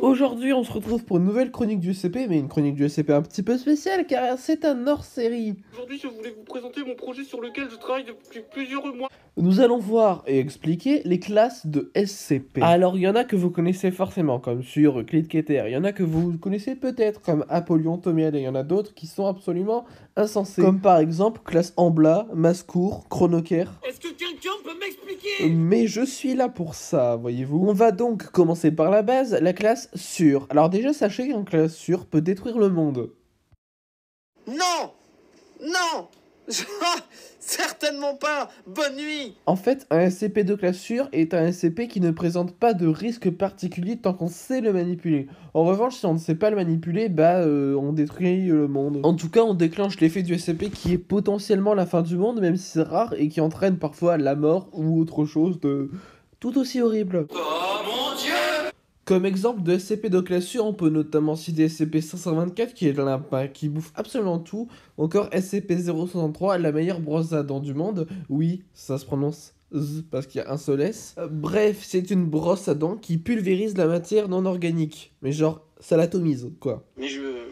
Aujourd'hui, on se retrouve pour une nouvelle chronique du SCP, mais une chronique du SCP un petit peu spéciale car c'est un hors-série. Aujourd'hui, je voulais vous présenter mon projet sur lequel je travaille depuis plusieurs mois. Nous allons voir et expliquer les classes de SCP. Alors, il y en a que vous connaissez forcément, comme sur Euclide Keter. Il y en a que vous connaissez peut-être, comme Apollyon, Thomiel. Et il y en a d'autres qui sont absolument insensés. Comme par exemple, classe Ambla, Mascour, Chronoker. Est-ce que quelqu'un peut m'expliquer? Mais je suis là pour ça, voyez-vous. On va donc commencer par la base, la classe Sûre. Alors déjà, sachez qu'une classe Sûre peut détruire le monde. Non! Non! Certainement pas! Bonne nuit! En fait, un SCP de classe sûre est un SCP qui ne présente pas de risque particulier tant qu'on sait le manipuler. En revanche, si on ne sait pas le manipuler, on détruit le monde. En tout cas, on déclenche l'effet du SCP qui est potentiellement la fin du monde, même si c'est rare, et qui entraîne parfois la mort ou autre chose de tout aussi horrible. Oh mon Dieu! Comme exemple de SCP de classe sûre, on peut notamment citer SCP-524 qui est qui bouffe absolument tout. Encore SCP-063, la meilleure brosse à dents du monde. Oui, ça se prononce Z parce qu'il y a un seul S. Bref, c'est une brosse à dents qui pulvérise la matière non organique. Mais genre, ça l'atomise, quoi. Mais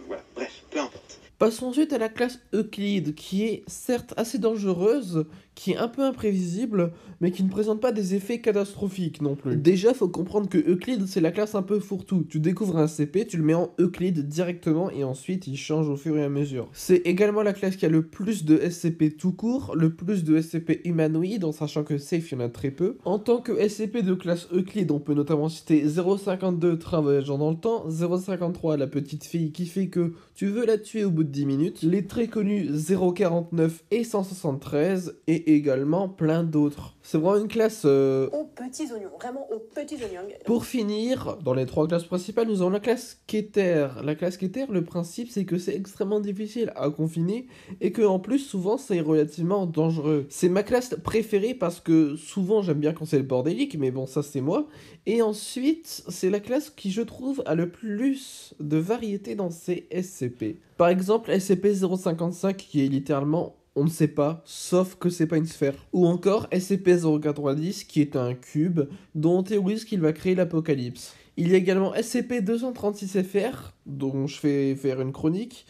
voilà, bref, peu importe. Passons ensuite à la classe Euclide, qui est certes assez dangereuse, qui est un peu imprévisible, mais qui ne présente pas des effets catastrophiques non plus. Déjà, faut comprendre que Euclide, c'est la classe un peu fourre-tout. Tu découvres un CP, tu le mets en Euclide directement, et ensuite il change au fur et à mesure. C'est également la classe qui a le plus de SCP tout court, le plus de SCP humanoïdes, en sachant que safe, il y en a très peu. En tant que SCP de classe Euclide, on peut notamment citer 052, train voyageant dans le temps, 053, la petite fille qui fait que tu veux la tuer au bout de 10 minutes, les très connus 049 et 173, et également plein d'autres. C'est vraiment une classe... Aux petits oignons, vraiment aux petits oignons. Pour finir, dans les trois classes principales, nous avons la classe Keter. La classe Keter, le principe, c'est que c'est extrêmement difficile à confiner, et que en plus, souvent, c'est relativement dangereux. C'est ma classe préférée parce que souvent, j'aime bien quand c'est le bordélique, mais bon, ça c'est moi. Et ensuite, c'est la classe qui, je trouve, a le plus de variété dans ses SCP. Par exemple, SCP-055 qui est littéralement on ne sait pas, sauf que c'est pas une sphère. Ou encore SCP-090 qui est un cube dont on théorise qu'il va créer l'apocalypse. Il y a également SCP-236-FR, dont je vais faire une chronique,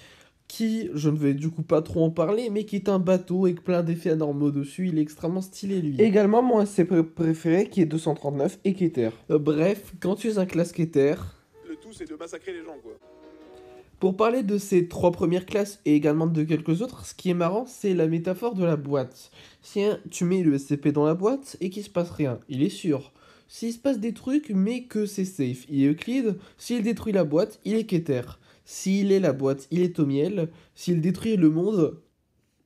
qui, je ne vais du coup pas trop en parler, mais qui est un bateau avec plein d'effets anormaux dessus, il est extrêmement stylé lui. Également mon SCP préféré qui est 239 et Keter. Bref, quand tu es un classe Keter... Le tout, c'est de massacrer les gens, quoi. Pour parler de ces trois premières classes et également de quelques autres, ce qui est marrant, c'est la métaphore de la boîte. Si tu mets le SCP dans la boîte et qu'il se passe rien, il est sûr. S'il se passe des trucs, mais que c'est safe, il est Euclide. S'il détruit la boîte, il est Keter. S'il est la boîte, il est Thomiel. S'il détruit le monde,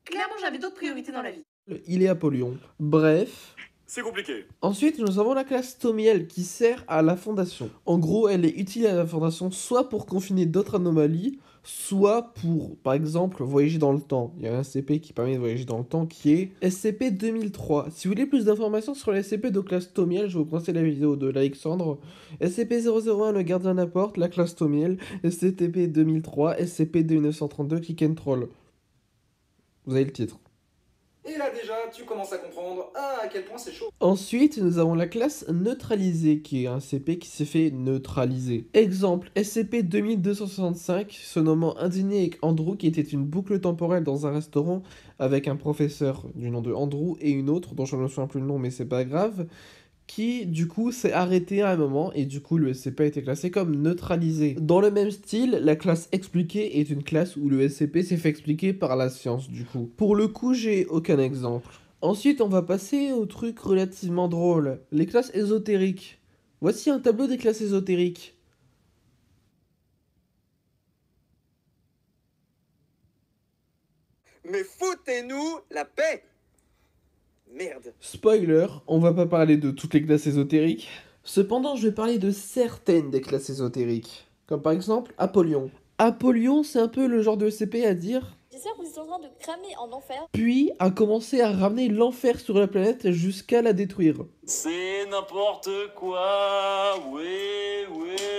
Clairement, j'avais d'autres priorités dans la vie. il est Apollyon. Bref... C'est compliqué. Ensuite, nous avons la classe Thomiel qui sert à la Fondation. En gros, elle est utile à la Fondation soit pour confiner d'autres anomalies, soit pour, par exemple, voyager dans le temps. Il y a un SCP qui permet de voyager dans le temps qui est SCP-2003. Si vous voulez plus d'informations sur les SCP de classe Thomiel, je vous conseille la vidéo de l'Alexandre. SCP-001, le gardien de la porte, la classe Thomiel. SCP-2003, SCP-2932, Kick and Troll. Vous avez le titre. Et là déjà, tu commences à comprendre à quel point c'est chaud. Ensuite, nous avons la classe neutralisée, qui est un CP qui s'est fait neutraliser. Exemple, SCP-2265, se nommant Un dîner avec Andrew, qui était une boucle temporelle dans un restaurant avec un professeur du nom de Andrew et une autre, dont je ne me souviens plus le nom, mais c'est pas grave, qui, du coup, s'est arrêté à un moment, et du coup, le SCP a été classé comme neutralisé. Dans le même style, la classe expliquée est une classe où le SCP s'est fait expliquer par la science, du coup. Pour le coup, j'ai aucun exemple. Ensuite, on va passer au truc relativement drôle, les classes ésotériques. Voici un tableau des classes ésotériques. Mais foutez-nous la paix! Merde. Spoiler, on va pas parler de toutes les classes ésotériques. Cependant, je vais parler de certaines des classes ésotériques. Comme par exemple, Apollyon. Apollyon, c'est un peu le genre de SCP à dire... J'espère que vous êtes en train de cramer en enfer. Puis a commencé à ramener l'enfer sur la planète jusqu'à la détruire. C'est n'importe quoi. Oui,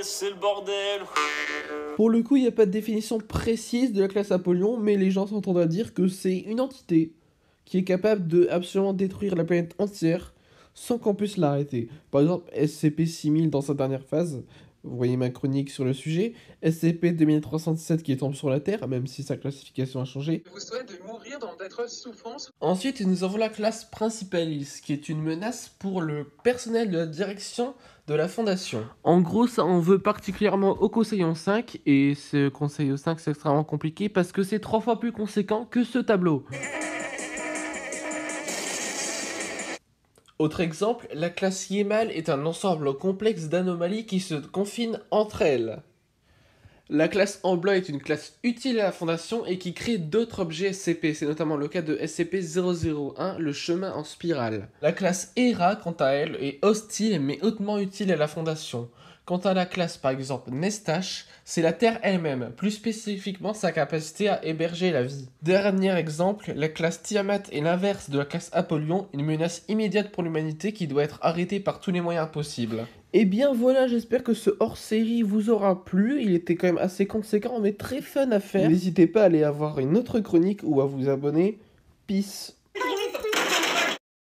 c'est le bordel. Pour le coup, il n'y a pas de définition précise de la classe Apollyon, mais les gens s'entendent à dire que c'est une entité qui est capable de absolument détruire la planète entière sans qu'on puisse l'arrêter. Par exemple, SCP-6000 dans sa dernière phase, Vous voyez ma chronique sur le sujet. SCP-2317 qui tombe sur la Terre, même si sa classification a changé. Vous souhaitez de mourir dans d'atroces souffrances. Ensuite, nous avons la classe Principalis, qui est une menace pour le personnel de la direction de la Fondation. En gros, ça en veut particulièrement au Conseil 5, et ce Conseil 5 c'est extrêmement compliqué parce que c'est 3 fois plus conséquent que ce tableau. Autre exemple, la classe Yemal est un ensemble complexe d'anomalies qui se confinent entre elles. La classe Ambla est une classe utile à la Fondation et qui crée d'autres objets SCP, c'est notamment le cas de SCP-001, le chemin en spirale. La classe Hera, quant à elle, est hostile mais hautement utile à la Fondation. Quant à la classe par exemple Nestache, c'est la Terre elle-même, plus spécifiquement sa capacité à héberger la vie. Dernier exemple, la classe Tiamat est l'inverse de la classe Apollyon, une menace immédiate pour l'humanité qui doit être arrêtée par tous les moyens possibles. Et bien voilà, j'espère que ce hors-série vous aura plu, il était quand même assez conséquent mais très fun à faire. N'hésitez pas à aller avoir une autre chronique ou à vous abonner. Peace.